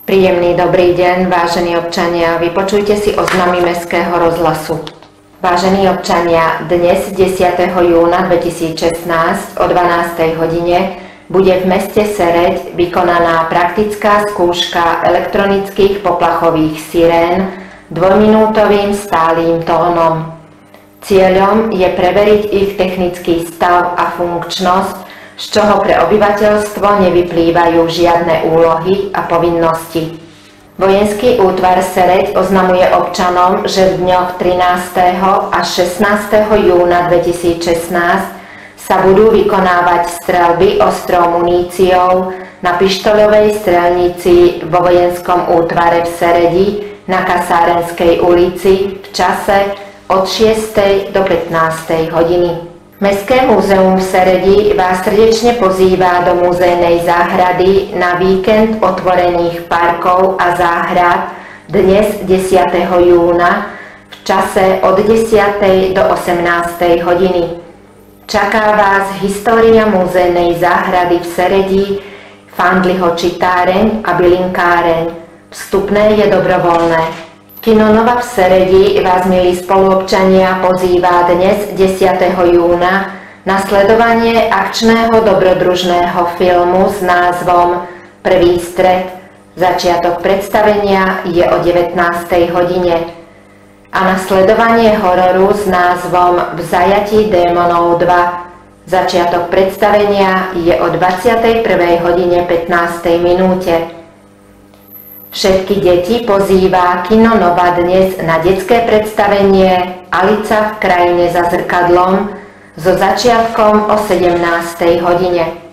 Príjemný dobrý deň, vážení občania, vypočujte si oznamy Mestského rozhlasu. Vážení občania, dnes 10. júna 2016 o 12. hodine bude v meste Sereď vykonaná praktická skúška elektronických poplachových sirén dvojminútovým stálym tónom. Cieľom je preveriť ich technický stav a funkčnosť, z čoho pre obyvateľstvo nevyplývajú žiadne úlohy a povinnosti. Vojenský útvar Sereď oznamuje občanom, že v dňoch 13. až 16. júna 2016 sa budú vykonávať streľby ostrou muníciou na pištoľovej streľnici vo vojenskom útvare v Seredi na Kasárenskej ulici v čase od 6. do 15. hodiny. Mestské múzeum v Seredi vás srdečne pozýva do múzejnej záhrady na víkend otvorených parkov a záhrad dnes 10. júna v čase od 10. do 18. hodiny. Čaká vás história múzejnej záhrady v Seredi, Fandliho čitáreň a bylinkáreň. Vstupné je dobrovoľné. Kino Nova v Seredi vás, milí spoluobčania, pozýva dnes 10. júna na sledovanie akčného dobrodružného filmu s názvom Prvý stret. Začiatok predstavenia je o 19. hodine. A na sledovanie hororu s názvom V zajatí démonov 2. Začiatok predstavenia je o 21. hodine 15. minúte. Všetky deti pozýva Kino Nova dnes na detské predstavenie Alica v krajine za zrkadlom so začiatkom o 17. hodine.